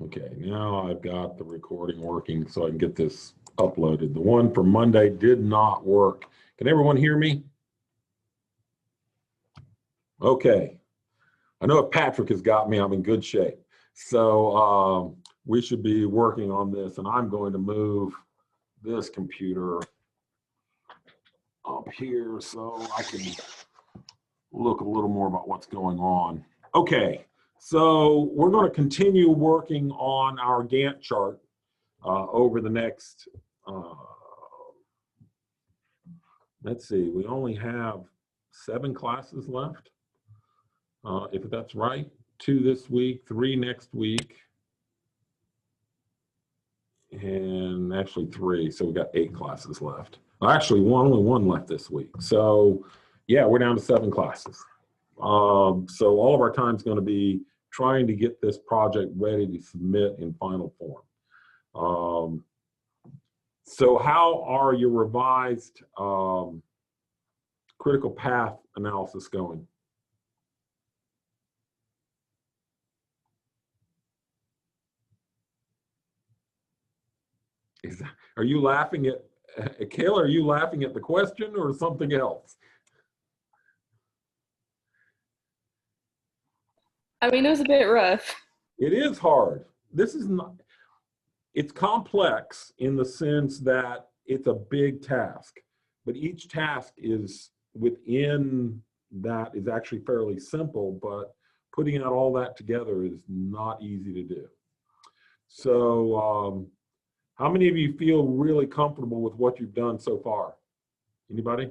Okay, now I've got the recording working so I can get this uploaded. The one for Monday did not work. Can everyone hear me? Okay. I know if Patrick has got me, I'm in good shape. So we should be working on this, and I'm going to move this computer up here so I can look a little more about what's going on. Okay, so we're going to continue working on our Gantt chart over the next, let's see, we only have 7 classes left, if that's right. 2 this week, 3 next week, and actually 3, so we got 8 classes left. Actually, only one left this week. So yeah, we're down to 7 classes. So all of our time is going to be trying to get this project ready to submit in final form. So how are your revised critical path analysis going? Are you laughing at, Kayla, are you laughing at the question or something else? I mean, it was a bit rough. It is hard. This is not, it's complex in the sense that it's a big task, but each task is within that is actually fairly simple, but putting out all that together is not easy to do. So how many of you feel really comfortable with what you've done so far? Anybody?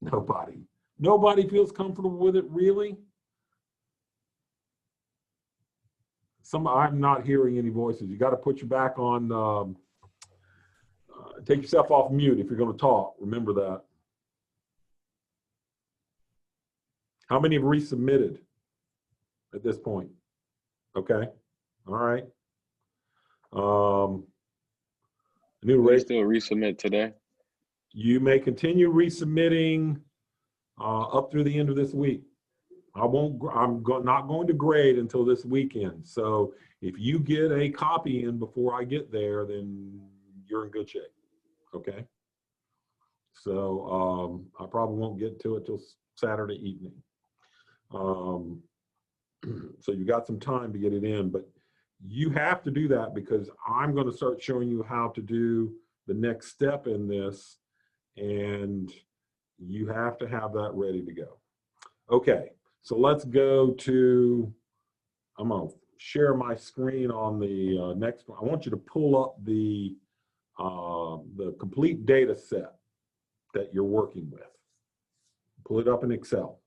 Nobody. Nobody feels comfortable with it, really? I'm not hearing any voices. You got to put your back on, take yourself off mute if you're going to talk. Remember that. How many have resubmitted at this point? Okay. All right. New rate. Still resubmit today. You may continue resubmitting up through the end of this week. I'm not going to grade until this weekend. So if you get a copy in before I get there, then you're in good shape. Okay. So I probably won't get to it till Saturday evening. So you got some time to get it in, but you have to do that because I'm going to start showing you how to do the next step in this, and you have to have that ready to go. Okay, so let's go to, I'm going to share my screen on the next one. I want you to pull up the complete data set that you're working with. Pull it up in Excel.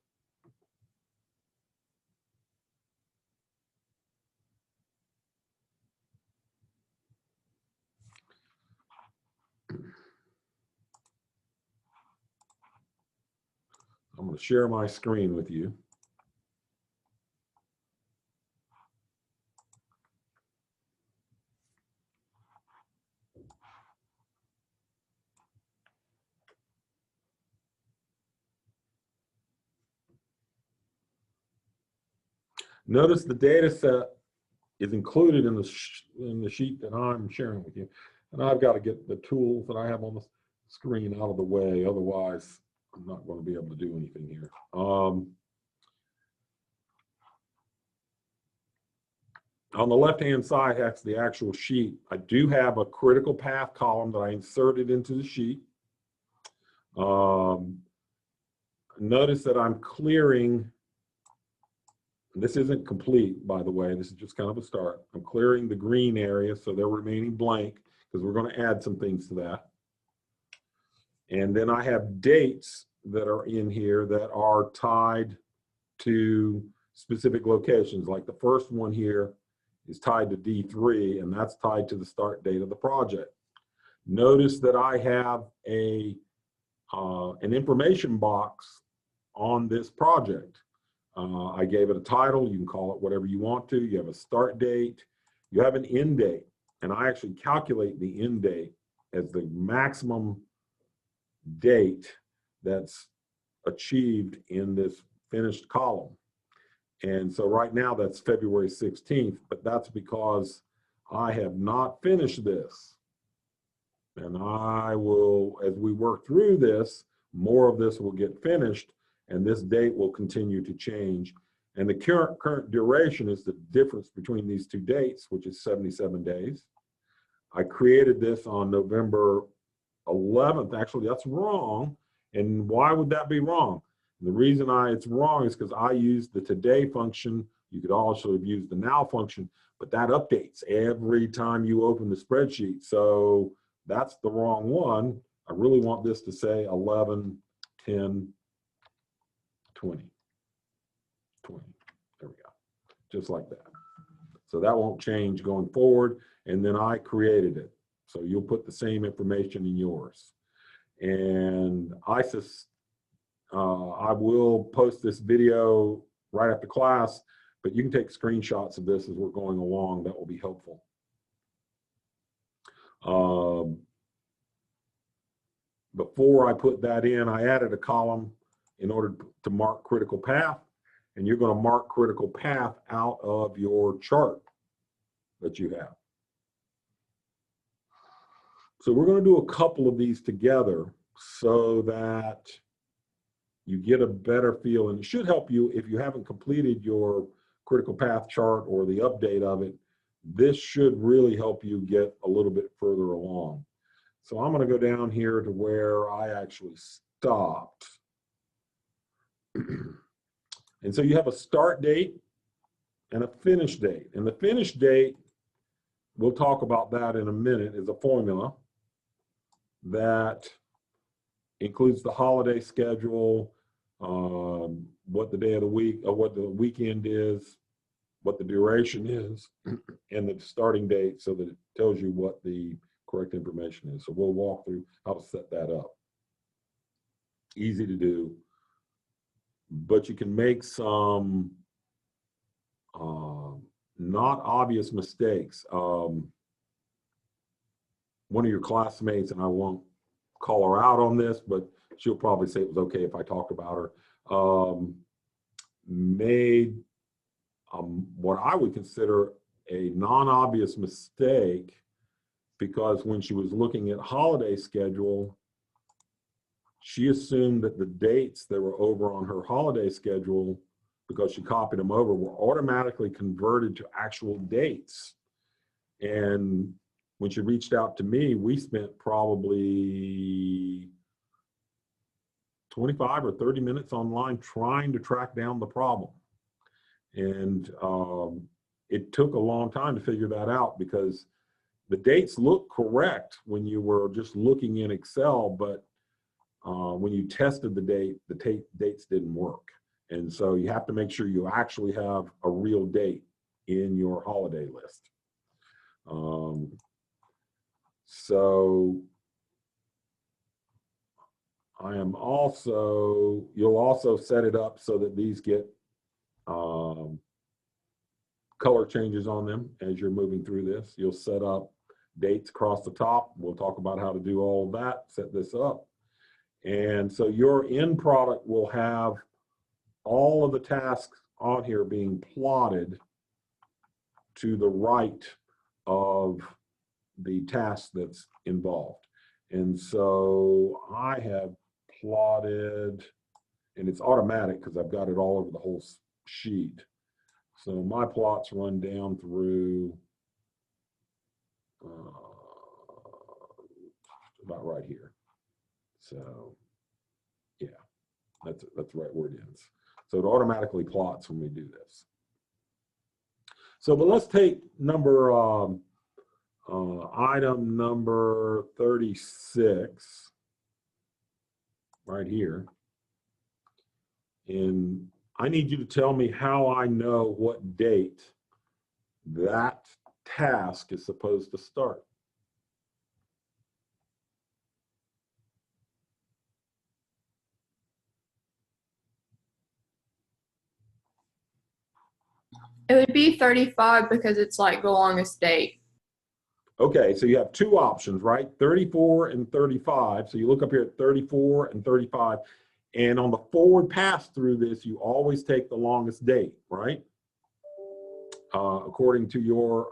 I'm going to share my screen with you. Notice the data set is included in the sheet that I'm sharing with you. And I've got to get the tools that I have on the screen out of the way. Otherwise, I'm not going to be able to do anything here. On the left-hand side, that's the actual sheet. I do have a critical path column that I inserted into the sheet. Notice that I'm clearing, this isn't complete, by the way, this is just kind of a start. I'm clearing the green area, so they're remaining blank, because we're going to add some things to that. And then I have dates that are in here that are tied to specific locations. Like the first one here is tied to D3, and that's tied to the start date of the project. Notice that I have an information box on this project. I gave it a title. You can call it whatever you want to. You have a start date. You have an end date. And I actually calculate the end date as the maximum date that's achieved in this finished column. And so right now that's February 16th, but that's because I have not finished this. And I will, as we work through this, more of this will get finished, and this date will continue to change. And the current duration is the difference between these two dates, which is 77 days. I created this on November 11th. Actually, that's wrong. And why would that be wrong? The reason it's wrong is because I used the today function. You could also have used the now function, but that updates every time you open the spreadsheet. So that's the wrong one. I really want this to say 11, 10, 20. There we go. Just like that. So that won't change going forward. And then I created it. So you'll put the same information in yours. And I will post this video right after class, but you can take screenshots of this as we're going along. That will be helpful. Before I put that in, I added a column in order to mark critical path, and you're going to mark critical path out of your chart that you have. So we're going to do a couple of these together so that you get a better feel, and it should help you if you haven't completed your critical path chart or the update of it. This should really help you get a little bit further along. So I'm going to go down here to where I actually stopped. And so you have a start date and a finish date. And the finish date, we'll talk about that in a minute, is a formula that includes the holiday schedule, what the day of the week, or what the weekend is, what the duration is, and the starting date, so that it tells you what the correct information is. So we'll walk through how to set that up. Easy to do, but you can make some not obvious mistakes. One of your classmates, and I won't call her out on this, but she'll probably say it was okay if I talked about her, made what I would consider a non-obvious mistake, because when she was looking at holiday schedule, she assumed that the dates that were over on her holiday schedule, because she copied them over, were automatically converted to actual dates. And when she reached out to me, we spent probably 25 or 30 minutes online trying to track down the problem. And it took a long time to figure that out, because the dates look correct when you were just looking in Excel, but when you tested the dates didn't work. And so you have to make sure you actually have a real date in your holiday list. So you'll also set it up so that these get color changes on them as you're moving through this. You'll set up dates across the top. We'll talk about how to do all of that, set this up. And so your end product will have all of the tasks on here being plotted to the right of the task that's involved. And so I have plotted, and it's automatic because I've got it all over the whole sheet. So my plots run down through about right here. So yeah, that's right where it ends. So it automatically plots when we do this. So, but let's take item number 36 right here. And I need you to tell me how I know what date that task is supposed to start. It would be 35 because it's like the longest date. Okay, so you have two options, right? 34 and 35. So you look up here at 34 and 35. And on the forward pass through this, you always take the longest date, right? According to your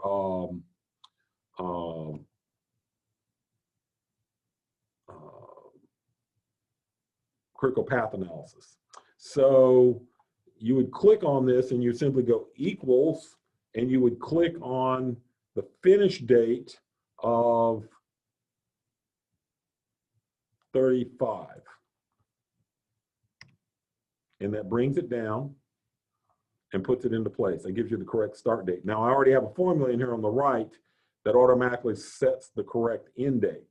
critical path analysis. So you would click on this and you simply go equals, and you would click on the finish date of 35. And that brings it down and puts it into place. That gives you the correct start date. Now, I already have a formula in here on the right that automatically sets the correct end date.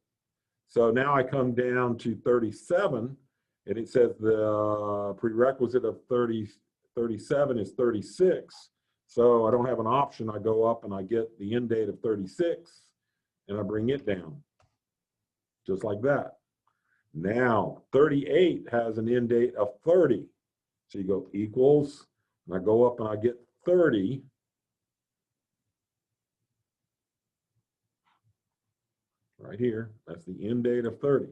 So now I come down to 37, and it says the prerequisite of 37 is 36. So I don't have an option. I go up and I get the end date of 36, and I bring it down, just like that. Now, 38 has an end date of 30. So you go equals, and I go up and I get 30. Right here, that's the end date of 30.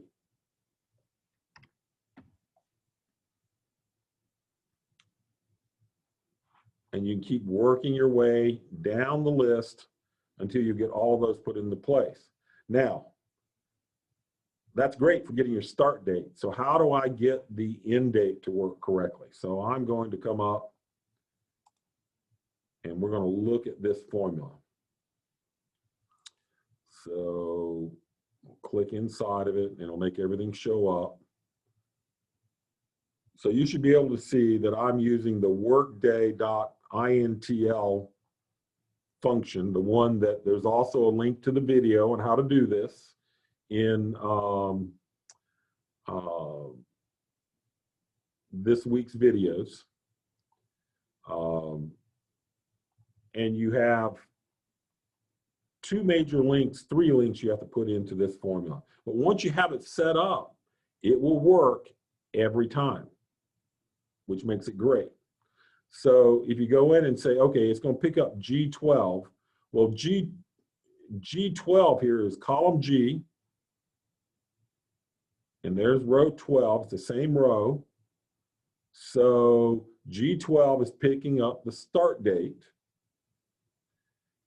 And you can keep working your way down the list until you get all those put into place. Now, that's great for getting your start date. So how do I get the end date to work correctly? So I'm going to come up and we're going to look at this formula. So we'll click inside of it and it'll make everything show up. So you should be able to see that I'm using the workday.intl function, the one that there's also a link to the video on how to do this in this week's videos. And you have two major links, 3 links you have to put into this formula. But once you have it set up, it will work every time, which makes it great. So if you go in and say, okay, it's going to pick up G12. Well, G12 here is column G, and there's row 12. It's the same row. So G12 is picking up the start date,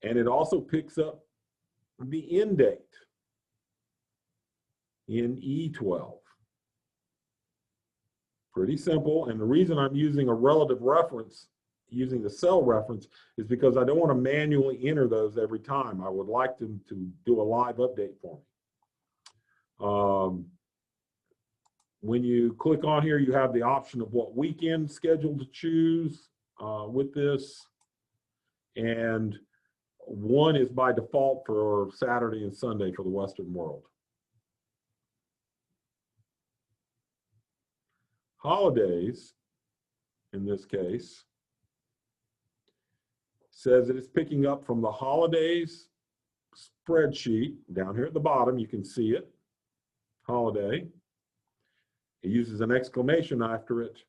and it also picks up the end date in E12. Pretty simple, and the reason I'm using a relative reference, using the cell reference, is because I don't want to manually enter those every time. I would like them to do a live update for me. When you click on here, you have the option of what weekend schedule to choose with this, and one is by default for Saturday and Sunday for the Western world. Holidays, in this case, says that it's picking up from the holidays spreadsheet. Down here at the bottom, you can see it, holiday. It uses an exclamation after it,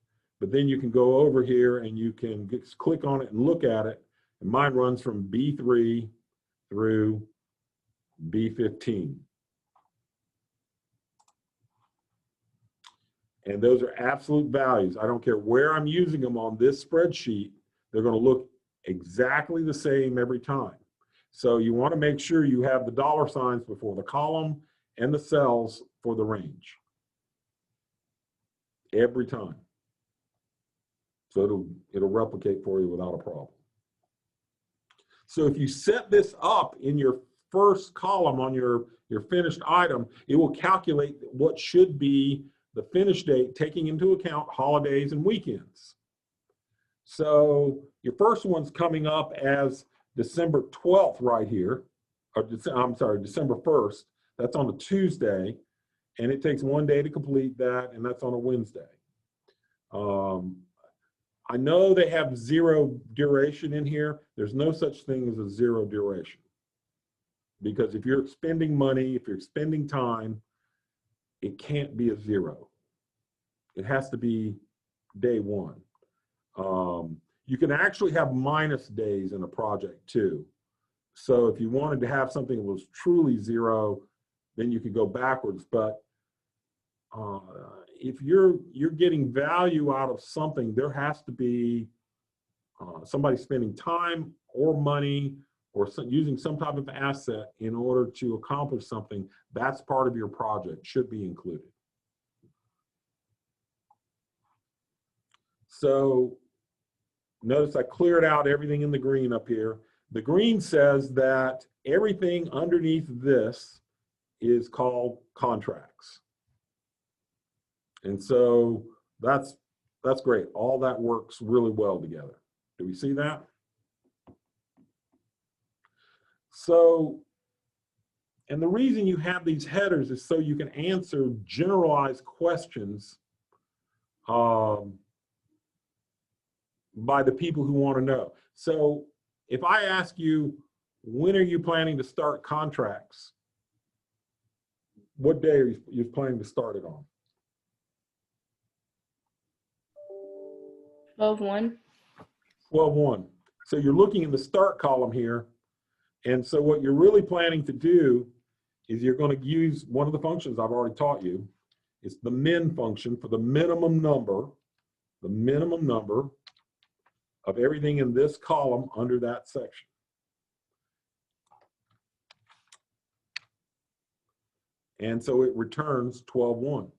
but then you can go over here and you can click on it and look at it. And mine runs from B3 through B15. And those are absolute values. I don't care where I'm using them on this spreadsheet, they're going to look exactly the same every time. So you want to make sure you have the dollar signs before the column and the cells for the range. Every time. So it'll replicate for you without a problem. So if you set this up in your first column on your finished item, it will calculate what should be the finish date, taking into account holidays and weekends. So your first one's coming up as December 12th right here, or I'm sorry, December 1st. That's on a Tuesday, and it takes 1 day to complete that, and that's on a Wednesday. I know they have 0 duration in here. There's no such thing as a 0 duration. Because if you're expending money, if you're expending time, it can't be a 0. It has to be day 1. You can actually have minus days in a project too. So if you wanted to have something that was truly 0, then you could go backwards. But if you're getting value out of something, there has to be somebody spending time or money or using some type of asset in order to accomplish something. That's part of your project, should be included. So notice I cleared out everything in the green up here. The green says that everything underneath this is called contracts. And so that's great. All that works really well together. Do we see that? So, and the reason you have these headers is so you can answer generalized questions by the people who want to know. So if I ask you, when are you planning to start contracts? What day are you planning to start it on? 12/1. 12/1. So you're looking in the start column here. And so what you're really planning to do is you're going to use one of the functions I've already taught you. It's the min function for the minimum number of everything in this column under that section. And so it returns 12/1.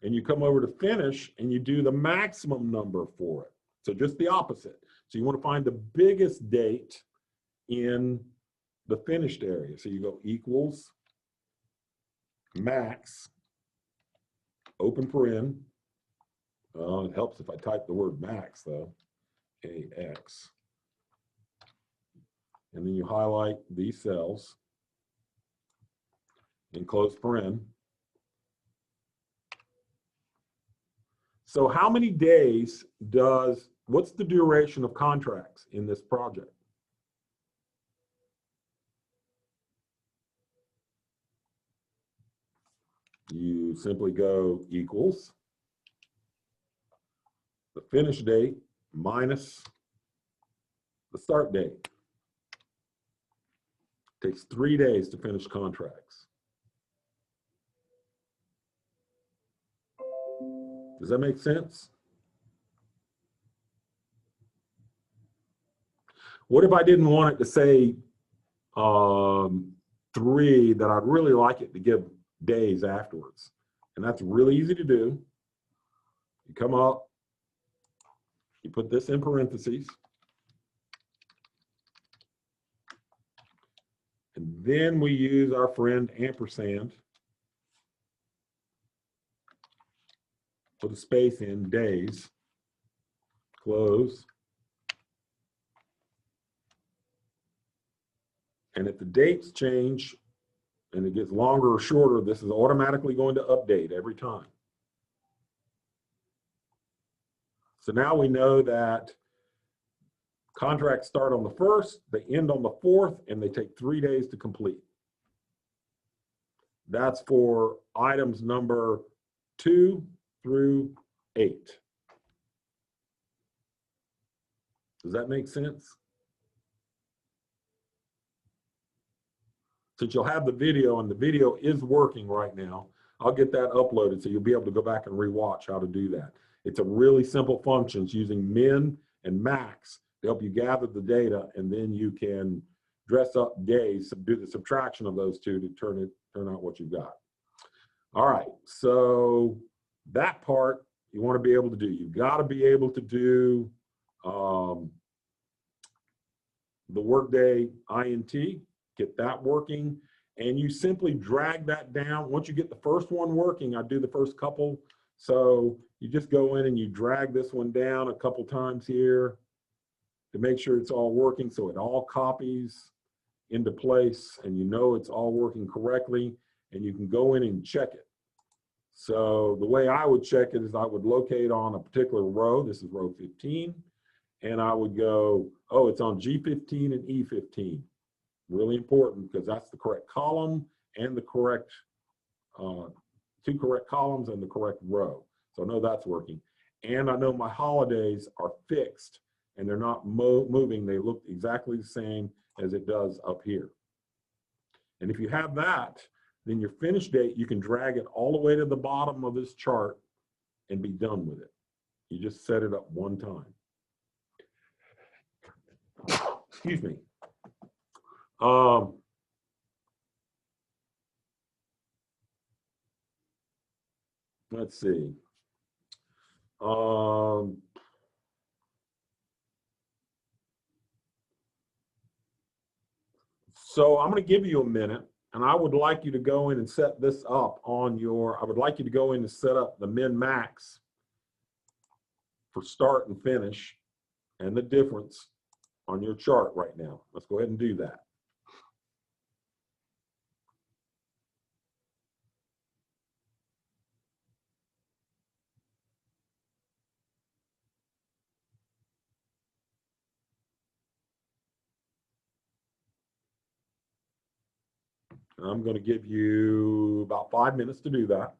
And you come over to finish and you do the maximum number for it. So just the opposite. So you want to find the biggest date in the finished area. So you go equals max, open paren. It helps if I type the word max though, AX. And then you highlight these cells and close paren. So how many days what's the duration of contracts in this project? You simply go equals the finish date minus the start date. It takes 3 days to finish contracts. Does that make sense? What if I didn't want it to say 3, that I'd really like it to give days afterwards? And that's really easy to do. You come up, you put this in parentheses, and then we use our friend ampersand, put a space in, days, close. And if the dates change and it gets longer or shorter, this is automatically going to update every time. So now we know that contracts start on the 1st, they end on the 4th, and they take 3 days to complete. That's for items number 2 through 8. Does that make sense? Since you'll have the video, and the video is working right now, I'll get that uploaded so you'll be able to go back and rewatch how to do that. It's a really simple function. It's using min and max to help you gather the data, and then you can dress up days, do the subtraction of those two to turn out what you've got. All right, so that part you want to be able to do. You've got to be able to do the workday INT, get that working, and you simply drag that down. Once you get the first one working, I do the first couple. So you just go in and you drag this one down a couple times here to make sure it's all working, so it all copies into place and you know it's all working correctly, and you can go in and check it. So the way I would check it is I would locate on a particular row. This is row 15. And I would go, oh, it's on G15 and E15. Really important because that's the correct column and the correct, 2 correct columns and the correct row. So I know that's working. And I know my holidays are fixed and they're not moving. They look exactly the same as it does up here. And if you have that, then your finish date, you can drag it all the way to the bottom of this chart and be done with it. You just set it up one time. Excuse me. Let's see. So I'm going to give you a minute, and I would like you to go in and set this up on your, I would like you to go in and set up the min-max for start and finish and the difference on your chart right now. Let's go ahead and do that. I'm going to give you about 5 minutes to do that.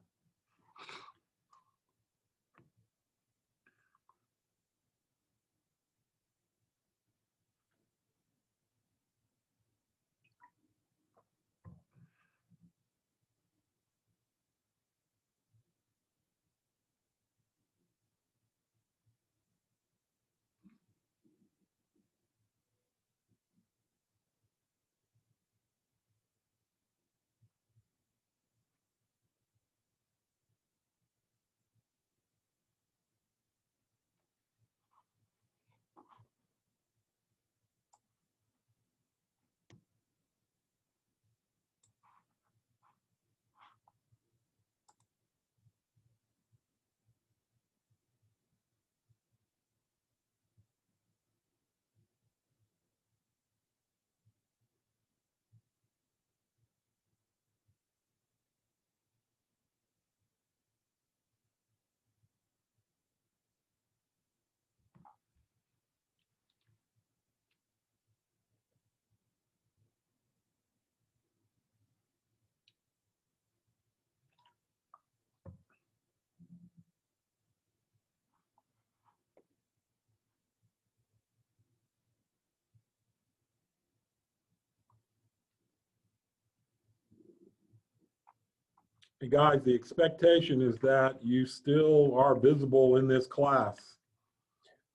Hey guys, the expectation is that you still are visible in this class.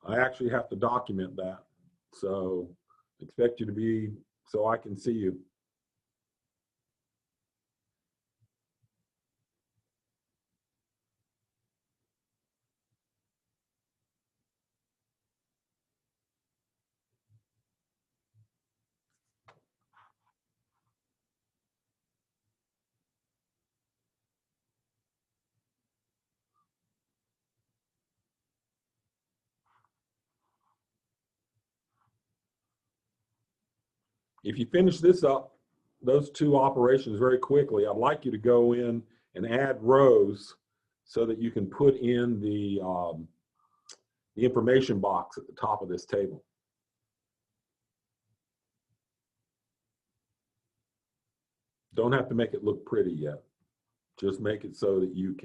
I actually have to document that. So expect you to be, so I can see you. If you finish this up, those two operations very quickly, I'd like you to go in and add rows so that you can put in the information box at the top of this table. Don't have to make it look pretty yet. Just make it so that you've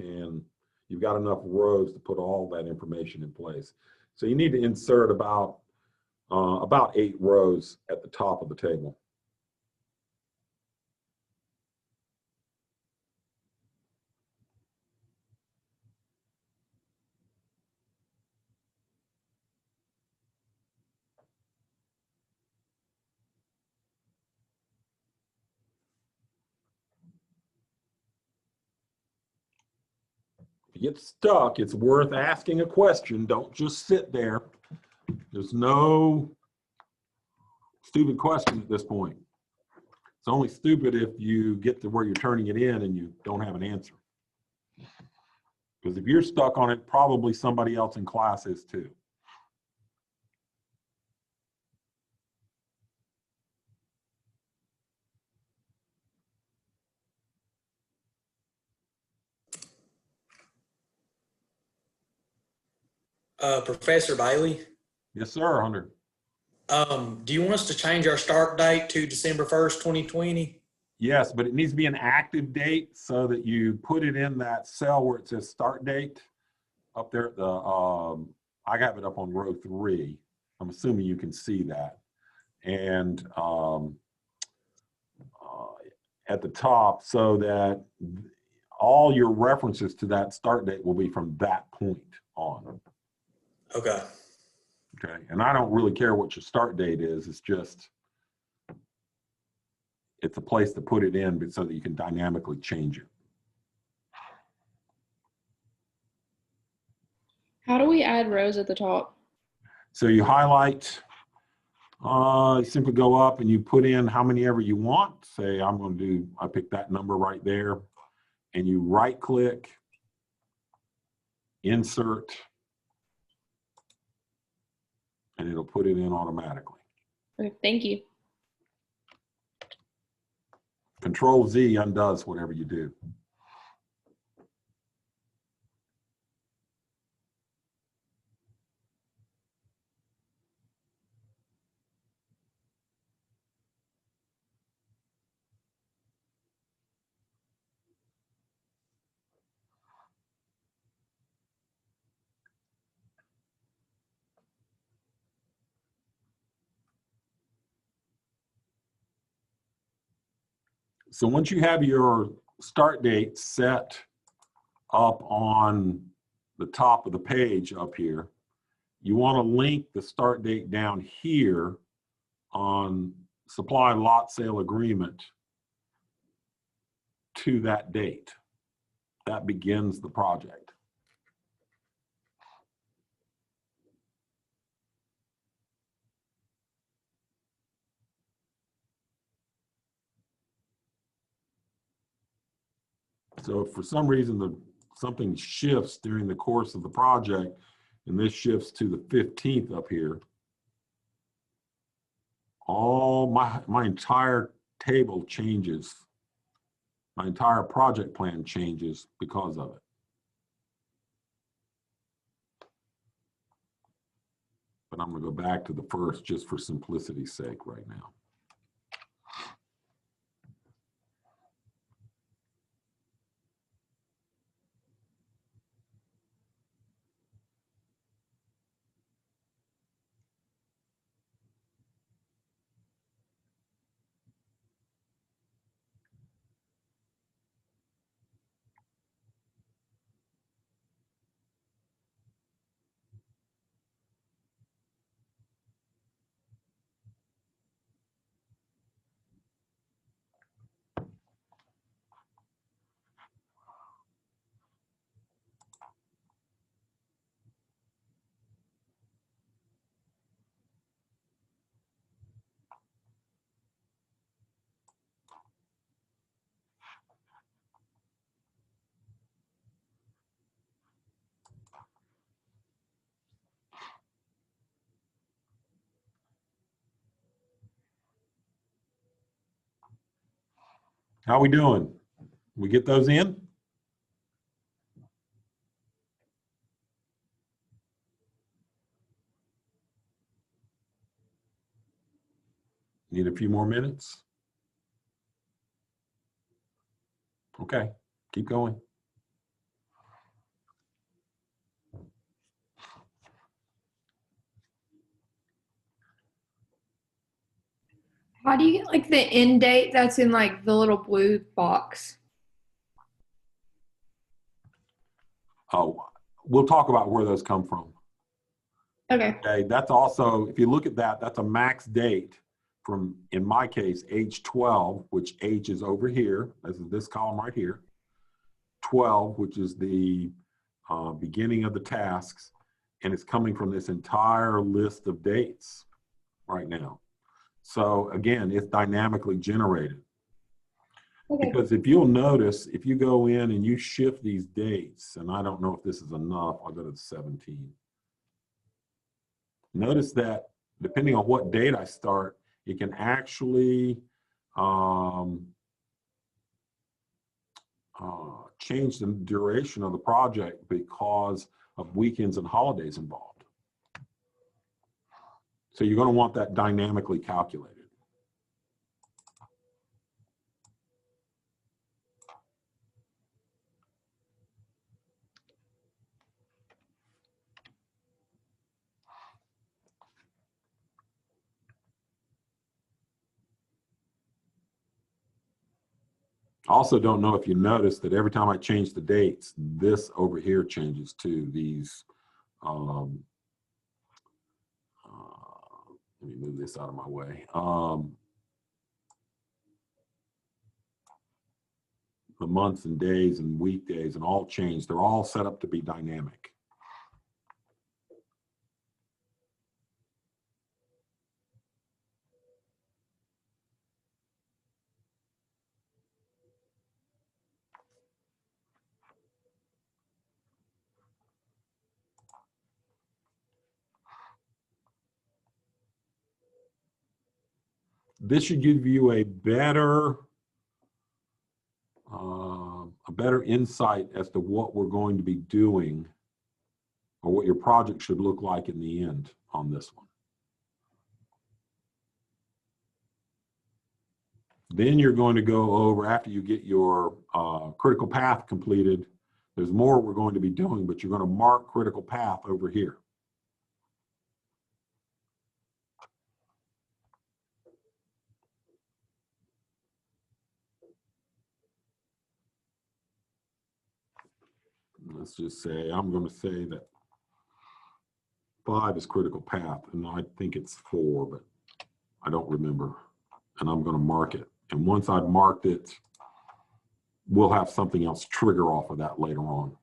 got enough rows to put all that information in place. So you need to insert about 8 rows at the top of the table. If you get stuck, it's worth asking a question. Don't just sit there. There's no stupid question at this point. It's only stupid if you get to where you're turning it in and you don't have an answer. Because if you're stuck on it, probably somebody else in class is too. Professor Bailey. Yes, sir, Hunter. Do you want us to change our start date to December 1st, 2020? Yes, but it needs to be an active date so that you put it in that cell where it says start date up there at the, I have it up on row 3. I'm assuming you can see that. And at the top so that all your references to that start date will be from that point on. Okay. Okay, and I don't really care what your start date is. It's just, it's a place to put it in but so that you can dynamically change it. How do we add rows at the top? So you highlight, you simply go up and you put in how many ever you want. Say I'm going to do, I pick that number right there, and you right click, insert, and it'll put it in automatically. Okay, thank you. Control Z undoes whatever you do. So once you have your start date set up on the top of the page up here, you want to link the start date down here on supply lot sale agreement to that date. That begins the project. So if for some reason something shifts during the course of the project, and this shifts to the 15th up here, all my entire table changes. My entire project plan changes because of it. But I'm going to go back to the first just for simplicity's sake right now. How we doing? We get those in? Need a few more minutes? Okay, keep going. How do you get like the end date that's in like the little blue box? Oh, we'll talk about where those come from. Okay. Okay, that's also, if you look at that, that's a max date from, in my case, H12, which H is over here. This is this column right here. 12, which is the beginning of the tasks, and it's coming from this entire list of dates right now. So again, it's dynamically generated. Okay. Because if you'll notice, if you go in and you shift these dates, and I don't know if this is enough, I'll go to 17. Notice that depending on what date I start, it can actually change the duration of the project because of weekends and holidays involved. So you're going to want that dynamically calculated. I also don't know if you noticed that every time I change the dates, this over here changes too. These, let me move this out of my way. The months and days and weekdays and all change. They're all set up to be dynamic. This should give you a better insight as to what we're going to be doing or what your project should look like in the end on this one. Then you're going to go over, after you get your critical path completed, there's more we're going to be doing, but you're going to mark critical path over here. Let's just say, I'm going to say that 5 is critical path, and I think it's 4, but I don't remember. And I'm going to mark it. And once I've marked it, we'll have something else trigger off of that later on.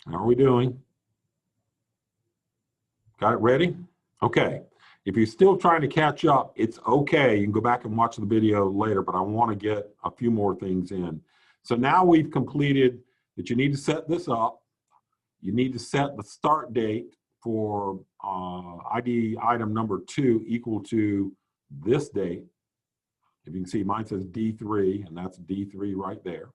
How are we doing? Got it ready? Okay. If you're still trying to catch up, it's okay. You can go back and watch the video later, but I want to get a few more things in. So now we've completed that you need to set this up. You need to set the start date for ID item number 2 equal to this date. If you can see, mine says D3, and that's D3 right there.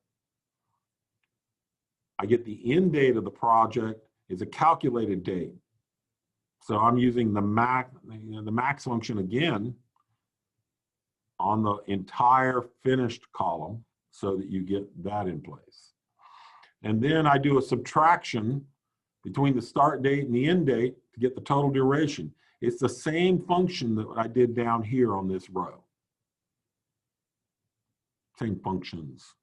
I get the end date of the project is a calculated date. So I'm using the max function again on the entire finished column so that you get that in place. And then I do a subtraction between the start date and the end date to get the total duration. It's the same function that I did down here on this row. Same functions.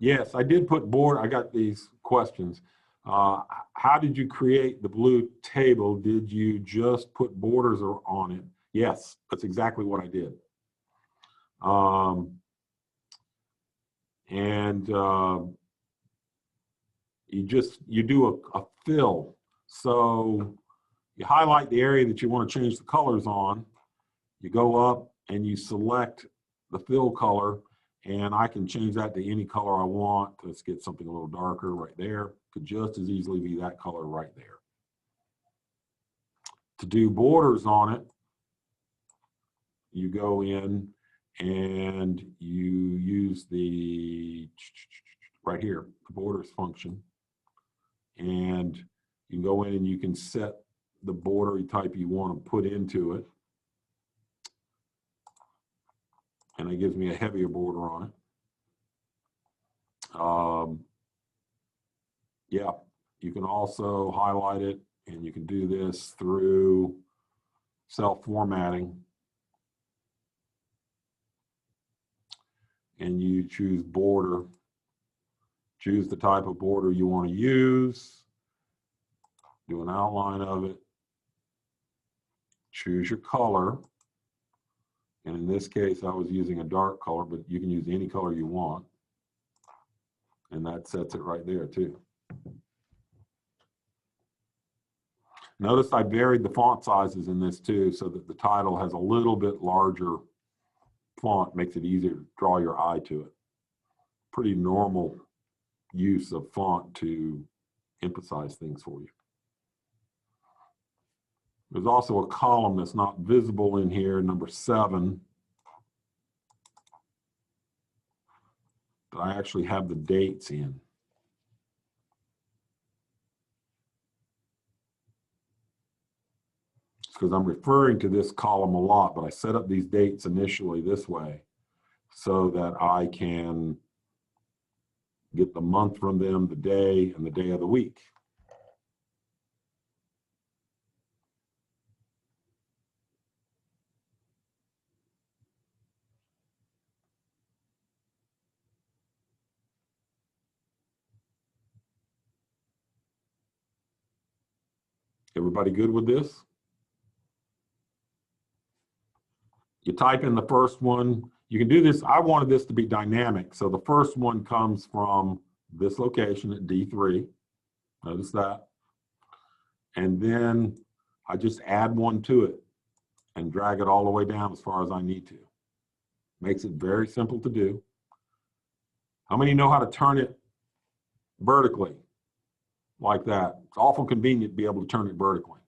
Yes, I did put border. I got these questions. How did you create the blue table? Did you just put borders on it? Yes, that's exactly what I did. You do a fill. So you highlight the area that you want to change the colors on. You go up and you select the fill color, and I can change that to any color I want. Let's get something a little darker right there. Could just as easily be that color right there. To do borders on it, you go in and you use the, right here, the borders function. And you can go in and you can set the border type you want to put into it. And it gives me a heavier border on it. Yeah, you can also highlight it, and you can do this through cell formatting. And you choose border, choose the type of border you want to use, do an outline of it, choose your color, And in this case, I was using a dark color, but you can use any color you want. And that sets it right there too. Notice I varied the font sizes in this too, so that the title has a little bit larger font, makes it easier to draw your eye to it. Pretty normal use of font to emphasize things for you. There's also a column that's not visible in here, number 7, that I actually have the dates in. It's because I'm referring to this column a lot, but I set up these dates initially this way so that I can get the month from them, the day, and the day of the week. Everybody good with this? You type in the first one. You can do this. I wanted this to be dynamic. So the first one comes from this location at D3. Notice that. And then I just add one to it and drag it all the way down as far as I need to. Makes it very simple to do. How many know how to turn it vertically like that? It's awful convenient to be able to turn it vertically.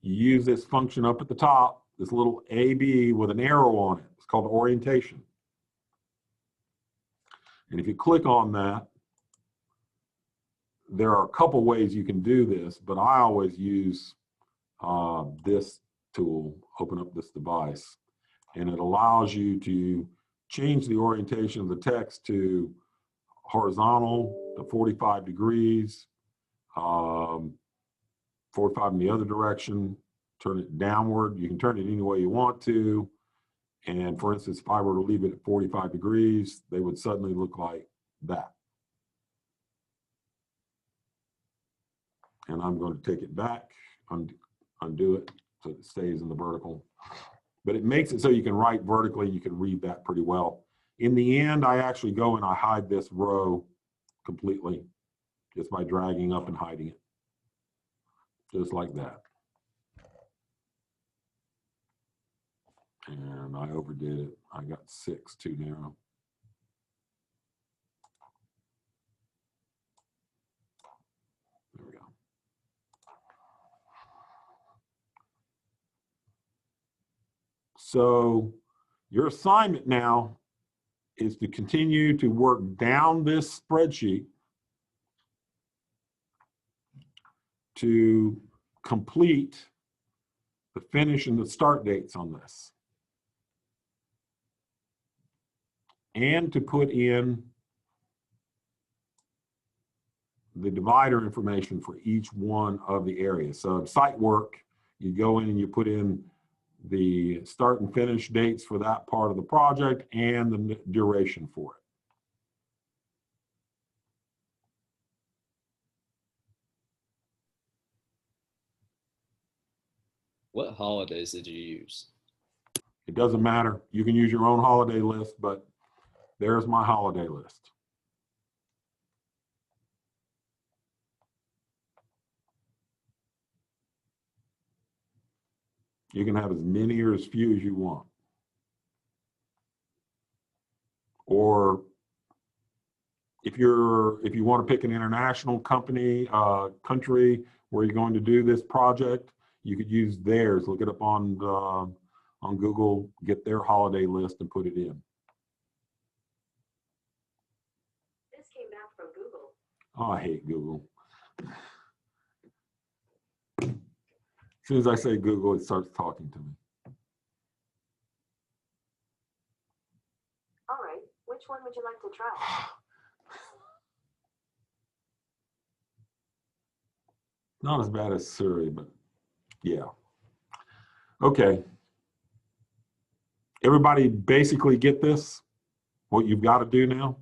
You use this function up at the top, this little AB with an arrow on it. It's called orientation. And if you click on that, there are a couple ways you can do this, but I always use this tool, open up this device, and it allows you to change the orientation of the text to horizontal to 45 degrees, 45 in the other direction, turn it downward. You can turn it any way you want to. And for instance, if I were to leave it at 45 degrees, they would suddenly look like that. And I'm going to take it back, undo it so it stays in the vertical. But it makes it so you can write vertically, you can read that pretty well. In the end, I actually go and I hide this row completely just by dragging up and hiding it. Just like that. And I overdid it. I got 6 too narrow. There we go. So your assignment now is to continue to work down this spreadsheet to complete the finish and the start dates on this. And to put in the divider information for each one of the areas. So in site work, you go in and you put in the start and finish dates for that part of the project and the duration for it. What holidays did you use? It doesn't matter. You can use your own holiday list, but there's my holiday list. You can have as many or as few as you want. Or if you want to pick an international company, country where you're going to do this project, you could use theirs. Look it up on Google, get their holiday list and put it in. This came back from Google. Oh, I hate Google. As soon as I say Google, it starts talking to me. All right, which one would you like to try? Not as bad as Siri, but yeah. Okay. Everybody basically get this? What you've got to do now?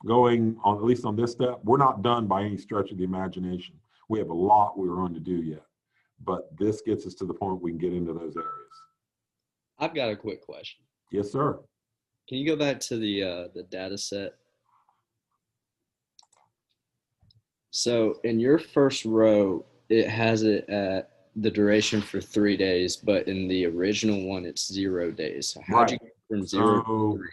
Going on, at least on this step, we're not done by any stretch of the imagination. We have a lot we're going to do yet. But this gets us to the point we can get into those areas. I've got a quick question. Yes, sir. Can you go back to the data set? So in your first row, it has it at the duration for 3 days, but in the original one, it's 0 days. So how'd you Right. get from 0 to So 3?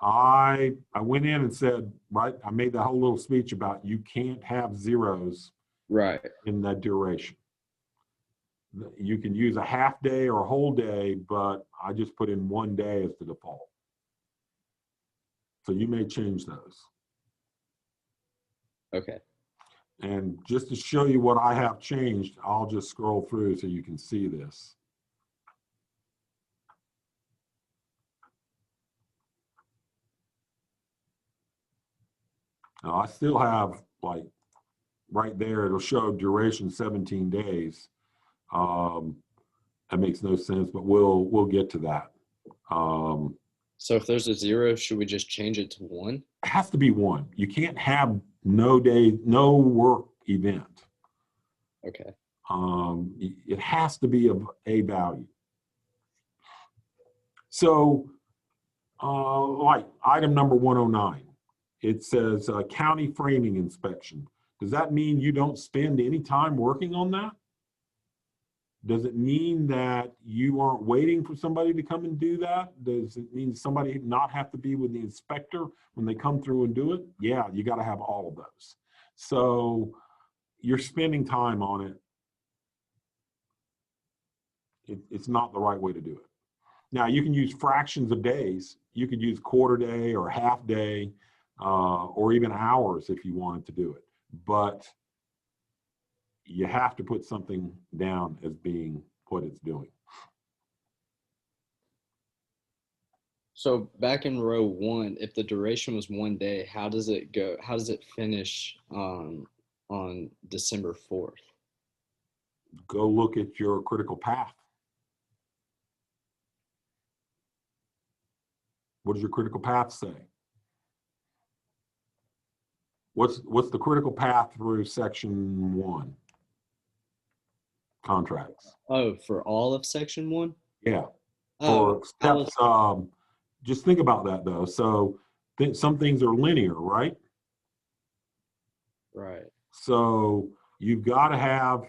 I went in and said, right, I made that whole little speech about you can't have zeros Right. in that duration. You can use a half day or a whole day, but I just put in 1 day as the default. So you may change those. Okay. And just to show you what I have changed, I'll just scroll through so you can see this. Now I still have, like, right there, it'll show duration 17 days. That makes no sense, but we'll get to that. So if there's a 0, should we just change it to 1? It has to be 1. You can't have no work event. Okay. It has to be of a value. So, like item number 109, it says county framing inspection. Does that mean you don't spend any time working on that? Does it mean that you aren't waiting for somebody to come and do that? Does it mean somebody not have to be with the inspector when they come through and do it? Yeah, you got to have all of those. So you're spending time on it. It's not the right way to do it. Now, you can use fractions of days. You could use quarter day or half day or even hours if you wanted to do it. But you have to put something down as being what it's doing. So back in row 1, if the duration was 1 day, how does it go? How does it finish on December 4th? Go look at your critical path. What does your critical path say? What's the critical path through section 1? Contracts. Oh, for all of section 1? Yeah. Oh, For steps, just think about that though. So some things are linear, right? right. So you've got to have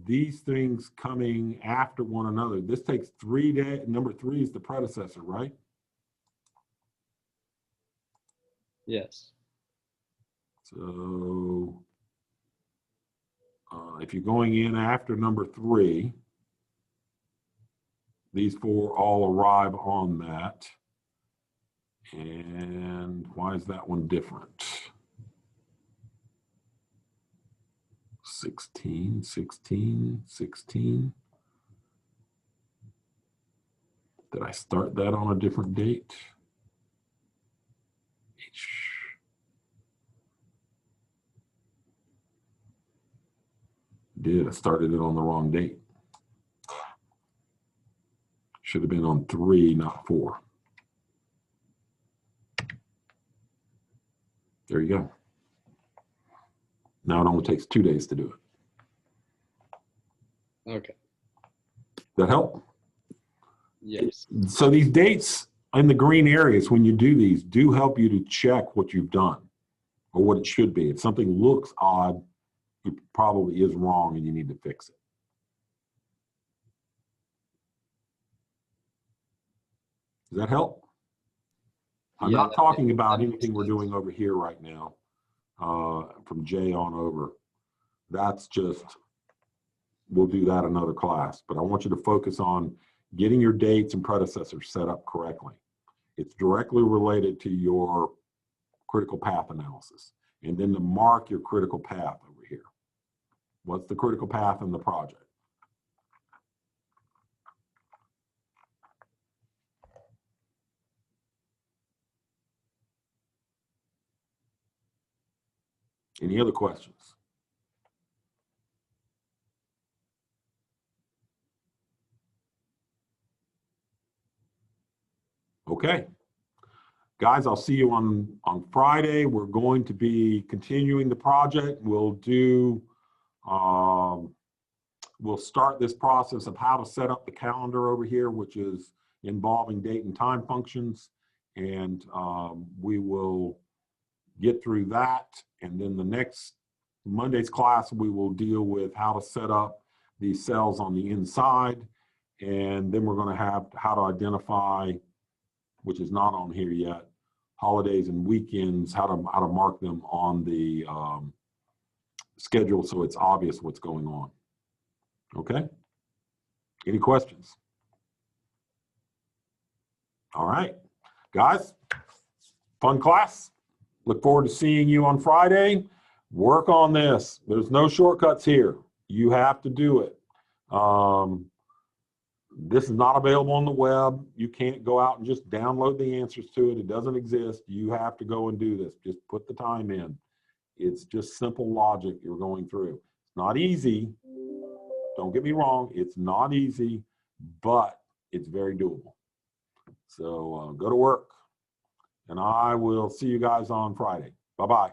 these things coming after one another. This takes 3 days. Number 3 is the predecessor, right? Yes. So if you're going in after number 3, these 4 all arrive on that. And why is that one different? 16, 16, 16. Did I start that on a different date? Did. I started it on the wrong date. Should have been on 3, not 4. There you go. Now it only takes 2 days to do it. Okay. That help? Yes. So these dates in the green areas, when you do these, do help you to check what you've done or what it should be. If something looks odd, it probably is wrong and you need to fix it. Does that help? I'm Yeah, not talking about that makes anything we're sense. doing over here right now, from J on over. That's just, we'll do that another class, but I want you to focus on getting your dates and predecessors set up correctly. It's directly related to your critical path analysis. And then to mark your critical path over here. What's the critical path in the project? Any other questions? Okay. Guys, I'll see you on Friday. We're going to be continuing the project. We'll do, we'll start this process of how to set up the calendar over here, which is, involving date and time functions. And we will get through that. And then the next Monday's class, we will deal with how to set up these cells on the inside. And then we're going to have how to identify, which is not on here yet, holidays and weekends, how to mark them on the schedule so it's obvious what's going on. Okay? Any questions? All right. Guys, fun class. Look forward to seeing you on Friday. Work on this. There's no shortcuts here. You have to do it. This is not available on the web. You can't go out and just download the answers to it. It doesn't exist. You have to go and do this. Just put the time in. It's just simple logic you're going through. It's not easy. Don't get me wrong. It's not easy, but it's very doable. So go to work, and I will see you guys on Friday. Bye-bye.